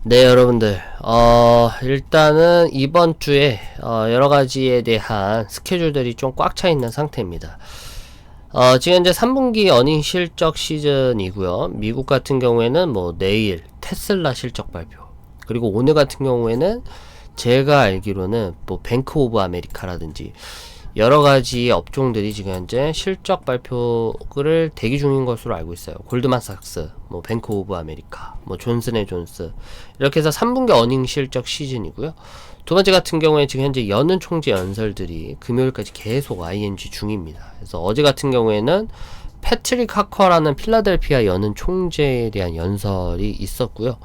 네, 여러분들. 일단은 이번 주에 여러 가지에 대한 스케줄들이 좀 꽉 차 있는 상태입니다. 지금 이제 3분기 어닝 실적 시즌이고요. 미국 같은 경우에는 뭐 내일 테슬라 실적 발표, 그리고 오늘 같은 경우에는 제가 알기로는 뭐 뱅크 오브 아메리카라든지 여러 가지 업종들이 지금 현재 실적 발표를 대기 중인 것으로 알고 있어요. 골드만삭스, 뭐 뱅크 오브 아메리카, 뭐 존슨앤존스, 이렇게 해서 3분기 어닝 실적 시즌이고요. 두 번째 같은 경우에 지금 현재 여는 총재 연설들이 금요일까지 계속 ING 중입니다. 그래서 어제 같은 경우에는 패트릭 하커라는 필라델피아 여는 총재에 대한 연설이 있었고요.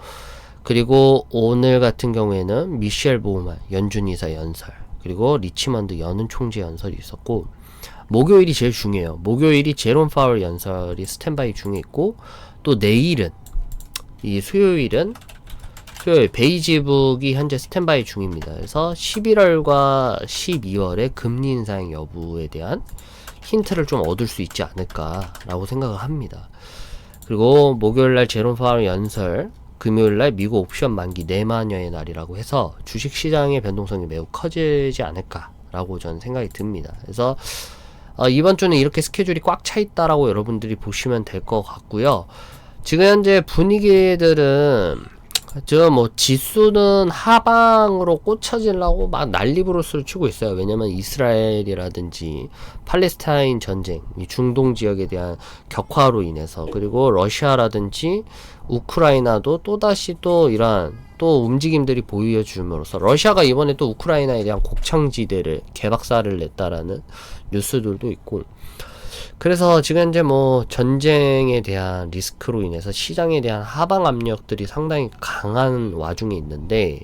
그리고 오늘 같은 경우에는 미셸 보우만 연준 이사 연설, 그리고 리치먼드 여는 총재 연설이 있었고, 목요일이 제일 중요해요. 목요일이 제롬 파월 연설이 스탠바이 중에 있고, 또 내일은 수요일 베이지북이 현재 스탠바이 중입니다. 그래서 11월과 12월의 금리 인상 여부에 대한 힌트를 좀 얻을 수 있지 않을까라고 생각을 합니다. 그리고 목요일날 제롬 파월 연설, 금요일날 미국 옵션 만기 내만여의 날이라고 해서 주식시장의 변동성이 매우 커지지 않을까라고 저는 생각이 듭니다. 그래서 이번 주는 이렇게 스케줄이 꽉 차 있다라고 여러분들이 보시면 될 것 같고요. 지금 현재 분위기들은 지수는 하방으로 꽂혀지려고 막 난리부르스를 치고 있어요. 왜냐면 이스라엘이라든지 팔레스타인 전쟁, 이 중동 지역에 대한 격화로 인해서, 그리고 러시아라든지 우크라이나도 또다시 또 이러한 또 움직임들이 보여줌으로써 러시아가 이번에 또 우크라이나에 대한 곡창지대를 개박살을 냈다라는 뉴스들도 있고, 그래서 지금 현재 뭐 전쟁에 대한 리스크로 인해서 시장에 대한 하방 압력들이 상당히 강한 와중에 있는데,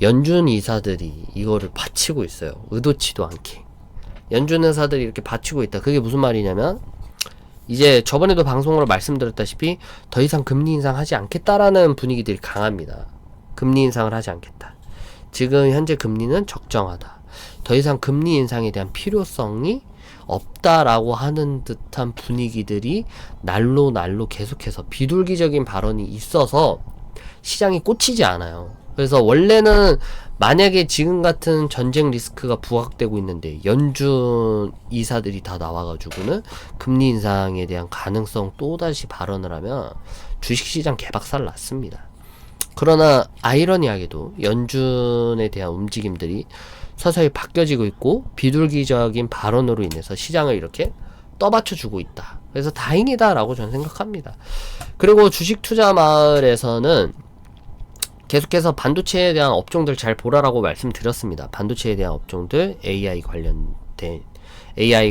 연준 이사들이 이거를 받치고 있어요. 의도치도 않게 연준 의사들이 이렇게 받치고 있다. 그게 무슨 말이냐면, 이제 저번에도 방송으로 말씀드렸다시피 더 이상 금리 인상하지 않겠다라는 분위기들이 강합니다. 금리 인상을 하지 않겠다. 지금 현재 금리는 적정하다. 더 이상 금리 인상에 대한 필요성이 없다라고 하는 듯한 분위기들이 날로 계속해서 비둘기적인 발언이 있어서 시장이 꽂히지 않아요. 그래서 원래는 만약에 지금 같은 전쟁 리스크가 부각되고 있는데 연준 이사들이 다 나와가지고는 금리 인상에 대한 가능성 또다시 발언을 하면 주식시장 개박살 났습니다. 그러나 아이러니하게도 연준에 대한 움직임들이 서서히 바뀌어지고 있고, 비둘기적인 발언으로 인해서 시장을 이렇게 떠받쳐주고 있다. 그래서 다행이다라고 저는 생각합니다. 그리고 주식 투자 마을에서는 계속해서 반도체에 대한 업종들 잘 보라라고 말씀드렸습니다. 반도체에 대한 업종들, AI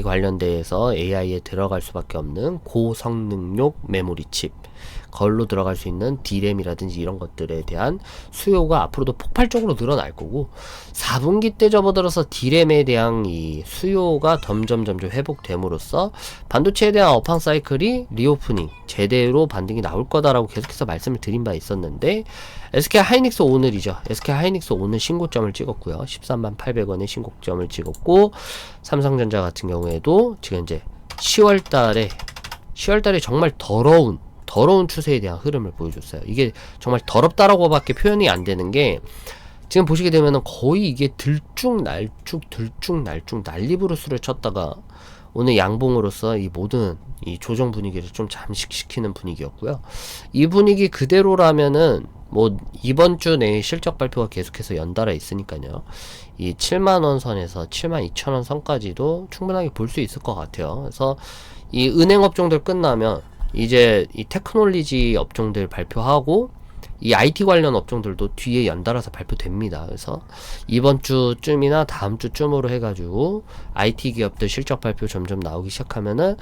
관련돼서 AI에 들어갈 수밖에 없는 고성능용 메모리 칩, 걸로 들어갈 수 있는 D램이라든지 이런 것들에 대한 수요가 앞으로도 폭발적으로 늘어날 거고, 4분기 때 접어들어서 D램에 대한 이 수요가 점점 회복됨으로써 반도체에 대한 업황 사이클이 리오프닝 제대로 반등이 나올 거다라고 계속해서 말씀을 드린 바 있었는데, SK 하이닉스 오늘이죠. SK 하이닉스 오늘 신고점을 찍었고요. 13만 800원의 신고점을 찍었고, 삼성전자 같은 경우에도 지금 이제 10월달에 정말 더러운 추세에 대한 흐름을 보여줬어요. 이게 정말 더럽다라고 밖에 표현이 안 되는 게, 지금 보시게 되면은 거의 이게 들쭉날쭉 난리부르스를 쳤다가 오늘 양봉으로서 이 모든 이 조정 분위기를 좀 잠식시키는 분위기였고요. 이 분위기 그대로라면은 뭐 이번 주 내에 실적 발표가 계속해서 연달아 있으니까요. 이 7만원 선에서 72,000원 선까지도 충분하게 볼 수 있을 것 같아요. 그래서 이 은행 업종들 끝나면 이제 이 테크놀로지 업종들 발표하고, 이 IT 관련 업종들도 뒤에 연달아서 발표됩니다. 그래서 이번 주쯤이나 다음 주쯤으로 해가지고 IT 기업들 실적 발표 점점 나오기 시작하면은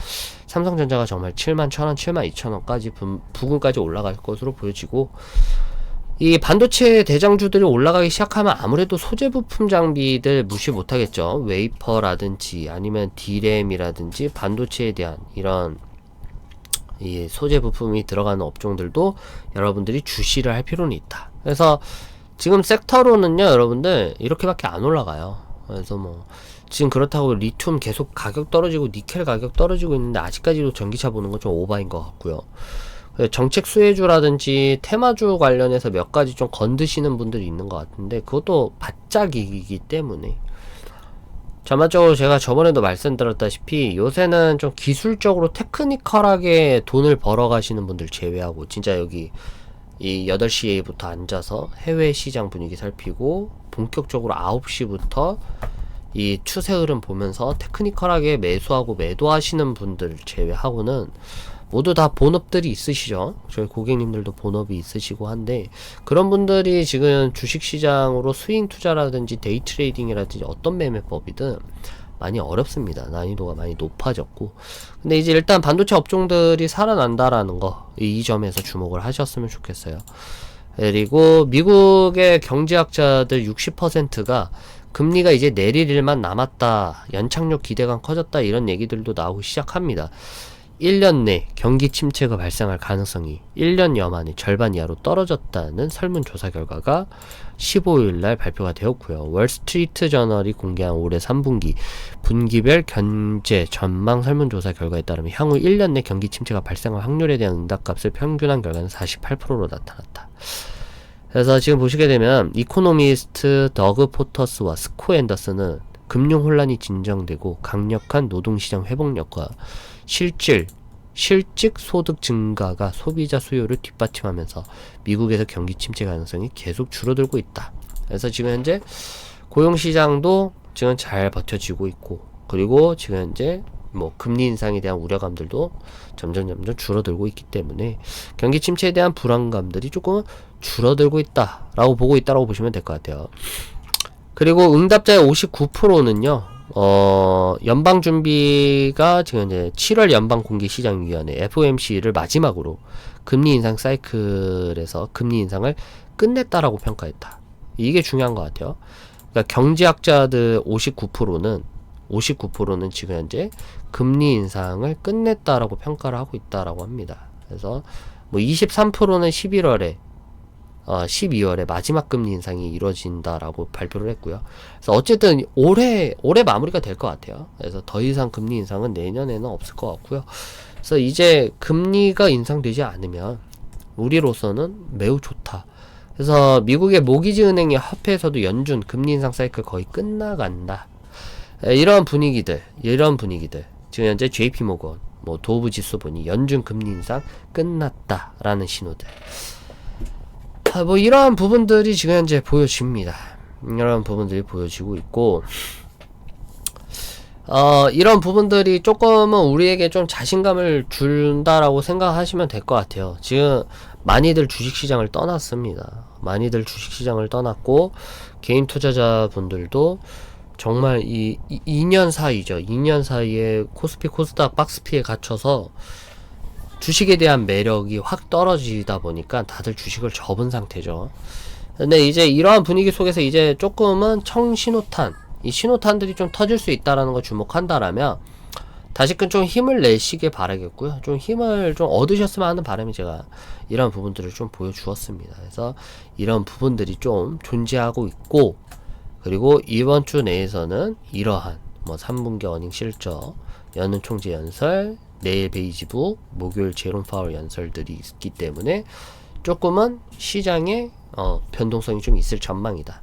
삼성전자가 정말 71,000원, 72,000원까지 부근까지 올라갈 것으로 보여지고, 이 반도체 대장주들이 올라가기 시작하면 아무래도 소재 부품 장비들 무시 못하겠죠. 웨이퍼라든지 아니면 D램이라든지 반도체에 대한 이런 이 소재 부품이 들어가는 업종들도 여러분들이 주시를 할 필요는 있다. 그래서 지금 섹터로는요, 여러분들 이렇게밖에 안 올라가요. 그래서 뭐 지금 그렇다고 리튬 계속 가격 떨어지고 니켈 가격 떨어지고 있는데 아직까지도 전기차 보는 건 좀 오바인 것 같고요. 정책 수혜주라든지 테마주 관련해서 몇 가지 좀 건드시는 분들이 있는 것 같은데 그것도 바짝이기 때문에 전반적으로 제가 저번에도 말씀드렸다시피 요새는 좀 기술적으로 테크니컬하게 돈을 벌어 가시는 분들 제외하고 진짜 여기 이 8시부터 앉아서 해외 시장 분위기 살피고 본격적으로 9시부터 이 추세 흐름 보면서 테크니컬하게 매수하고 매도하시는 분들 제외하고는 모두 다 본업들이 있으시죠. 저희 고객님들도 본업이 있으시고 한데 그런 분들이 지금 주식시장으로 스윙 투자라든지 데이 트레이딩이라든지 어떤 매매법이든 많이 어렵습니다. 난이도가 많이 높아졌고 근데 이제 일단 반도체 업종들이 살아난다라는 거 이 점에서 주목을 하셨으면 좋겠어요. 그리고 미국의 경제학자들 60%가 금리가 이제 내릴 일만 남았다, 연착륙 기대감 커졌다 이런 얘기들도 나오기 시작합니다. 1년 내 경기 침체가 발생할 가능성이 1년여 만에 절반 이하로 떨어졌다는 설문조사 결과가 15일날 발표가 되었고요. 월스트리트 저널이 공개한 올해 3분기 분기별 경제 전망 설문조사 결과에 따르면 향후 1년 내 경기 침체가 발생할 확률에 대한 응답값을 평균한 결과는 48%로 나타났다. 그래서 지금 보시게 되면 이코노미스트 더그 포터스와 스코 앤더슨은 금융 혼란이 진정되고 강력한 노동시장 회복력과 실직 소득 증가가 소비자 수요를 뒷받침하면서 미국에서 경기 침체 가능성이 계속 줄어들고 있다. 그래서 지금 현재 고용시장도 지금 잘 버텨지고 있고 그리고 지금 현재 뭐 금리 인상에 대한 우려감들도 점점 줄어들고 있기 때문에 경기 침체에 대한 불안감들이 조금 줄어들고 있다라고 보고 있다라고 보시면 될 것 같아요. 그리고 응답자의 59%는요. 연방준비가 지금 이제 7월 연방공개시장위원회 FOMC를 마지막으로 금리 인상 사이클에서 금리 인상을 끝냈다라고 평가했다. 이게 중요한 것 같아요. 그러니까 경제학자들 59%는 지금 현재 금리 인상을 끝냈다라고 평가를 하고 있다라고 합니다. 그래서 뭐 23%는 12월에 마지막 금리 인상이 이루어진다라고 발표를 했고요. 그래서 어쨌든 올해 마무리가 될 것 같아요. 그래서 더 이상 금리 인상은 내년에는 없을 것 같고요. 그래서 이제 금리가 인상되지 않으면 우리로서는 매우 좋다. 그래서 미국의 모기지 은행의 화폐에서도 연준 금리 인상 사이클 거의 끝나간다. 이런 분위기들 지금 현재 JP모건 뭐 도브 지수 보니 연준 금리 인상 끝났다라는 신호들. 뭐 이러한 부분들이 지금 현재 보여집니다. 이런 부분들이 보여지고 있고 이런 부분들이 조금은 우리에게 좀 자신감을 준다라고 생각하시면 될 것 같아요. 지금 많이들 주식시장을 떠났습니다. 많이들 주식시장을 떠났고 개인 투자자분들도 정말 이 2년 사이죠. 2년 사이에 코스피 코스닥 박스피에 갇혀서 주식에 대한 매력이 확 떨어지다 보니까 다들 주식을 접은 상태죠. 근데 이제 이러한 분위기 속에서 이제 조금은 청신호탄, 이 신호탄들이 좀 터질 수 있다라는 걸 주목한다라면 다시금 좀 힘을 내시길 바라겠고요. 좀 힘을 좀 얻으셨으면 하는 바람이 제가 이런 부분들을 좀 보여주었습니다. 그래서 이런 부분들이 좀 존재하고 있고 그리고 이번 주 내에서는 이러한 뭐 3분기 어닝 실적, 연은 총재 연설, 내일 베이지북, 목요일 제롬 파월 연설들이 있기 때문에 조금은 시장에 변동성이 좀 있을 전망이다.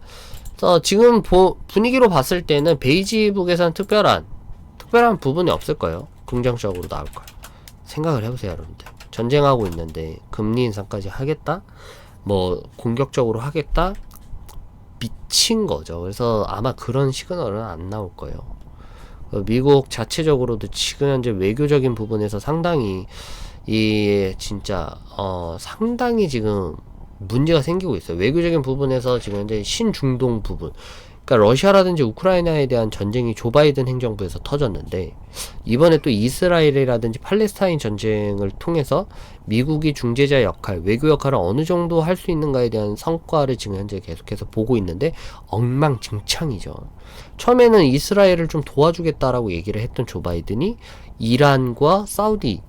그래서 지금 분위기로 봤을 때는 베이지북에서는 특별한 부분이 없을 거예요. 긍정적으로 나올 거예요. 생각을 해보세요, 여러분들. 전쟁하고 있는데 금리 인상까지 하겠다? 뭐 공격적으로 하겠다? 미친 거죠. 그래서 아마 그런 시그널은 안 나올 거예요. 미국 자체적으로도 지금 현재 외교적인 부분에서 상당히 진짜 상당히 지금 문제가 생기고 있어요. 외교적인 부분에서 지금 현재 신중동 부분, 그러니까 러시아라든지 우크라이나에 대한 전쟁이 조 바이든 행정부에서 터졌는데 이번에 또 이스라엘이라든지 팔레스타인 전쟁을 통해서 미국이 중재자 역할, 외교 역할을 어느 정도 할 수 있는가에 대한 성과를 지금 현재 계속해서 보고 있는데 엉망진창이죠. 처음에는 이스라엘을 좀 도와주겠다라고 얘기를 했던 조 바이든이 이란과 사우디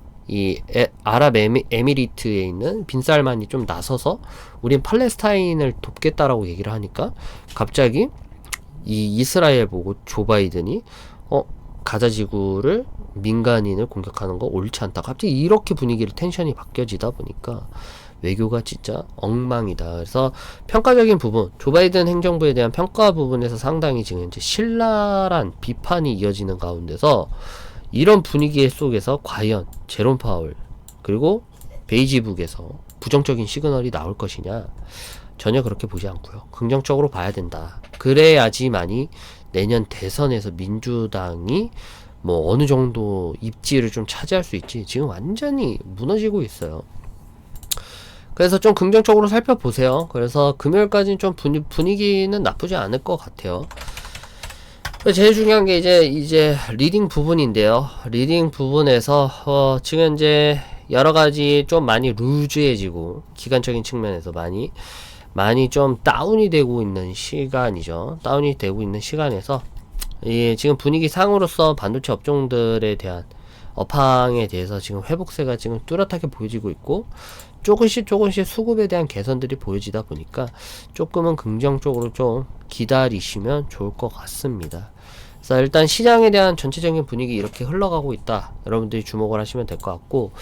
아랍에미리트에 있는 빈살만이 좀 나서서 우린 팔레스타인을 돕겠다라고 얘기를 하니까 갑자기 이 이스라엘 보고 조 바이든이 가자지구를 민간인을 공격하는 거 옳지 않다. 갑자기 이렇게 분위기를 텐션이 바뀌어지다 보니까 외교가 진짜 엉망이다. 그래서 평가적인 부분, 조 바이든 행정부에 대한 평가 부분에서 상당히 지금 이제 신랄한 비판이 이어지는 가운데서 이런 분위기 속에서 과연 제롬 파월 그리고 베이지북에서 부정적인 시그널이 나올 것이냐, 전혀 그렇게 보지 않고요. 긍정적으로 봐야 된다. 그래야지만이 내년 대선에서 민주당이 뭐 어느 정도 입지를 좀 차지할 수 있지, 지금 완전히 무너지고 있어요. 그래서 좀 긍정적으로 살펴보세요. 그래서 금요일까지는 좀 분위기는 나쁘지 않을 것 같아요. 제일 중요한 게 이제 리딩 부분인데요. 리딩 부분에서 지금 이제 여러 가지 좀 많이 루즈해지고 기간적인 측면에서 많이 좀 다운이 되고 있는 시간이죠. 다운이 되고 있는 시간에서 지금 분위기 상으로서 반도체 업종들에 대한 업황에 대해서 지금 회복세가 지금 뚜렷하게 보여지고 있고, 조금씩 수급에 대한 개선들이 보여지다 보니까 조금은 긍정적으로 좀 기다리시면 좋을 것 같습니다. 그래서 일단 시장에 대한 전체적인 분위기 이렇게 흘러가고 있다. 여러분들이 주목을 하시면 될 것 같고,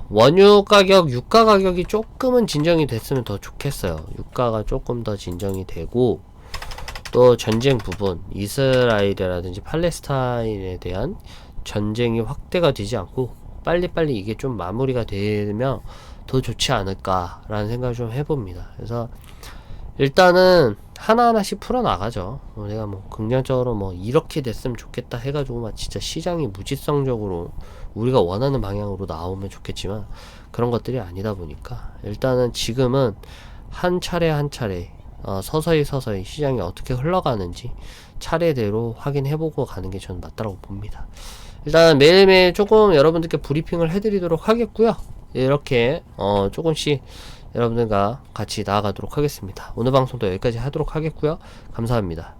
원유 가격, 유가 가격이 조금은 진정이 됐으면 더 좋겠어요. 유가가 조금 더 진정이 되고, 또 전쟁 부분, 이스라엘이라든지 팔레스타인에 대한 전쟁이 확대가 되지 않고 빨리빨리 이게 좀 마무리가 되면 더 좋지 않을까라는 생각을 좀 해봅니다. 그래서 일단은 하나하나씩 풀어나가죠. 내가 뭐 긍정적으로 뭐 이렇게 됐으면 좋겠다 해가지고 막 진짜 시장이 무지성적으로 우리가 원하는 방향으로 나오면 좋겠지만 그런 것들이 아니다 보니까 일단은 지금은 한 차례 한 차례 서서히 시장이 어떻게 흘러가는지 차례대로 확인해보고 가는 게 저는 맞다고 봅니다. 일단 매일매일 조금 여러분들께 브리핑을 해드리도록 하겠고요. 이렇게 조금씩 여러분들과 같이 나아가도록 하겠습니다. 오늘 방송도 여기까지 하도록 하겠고요. 감사합니다.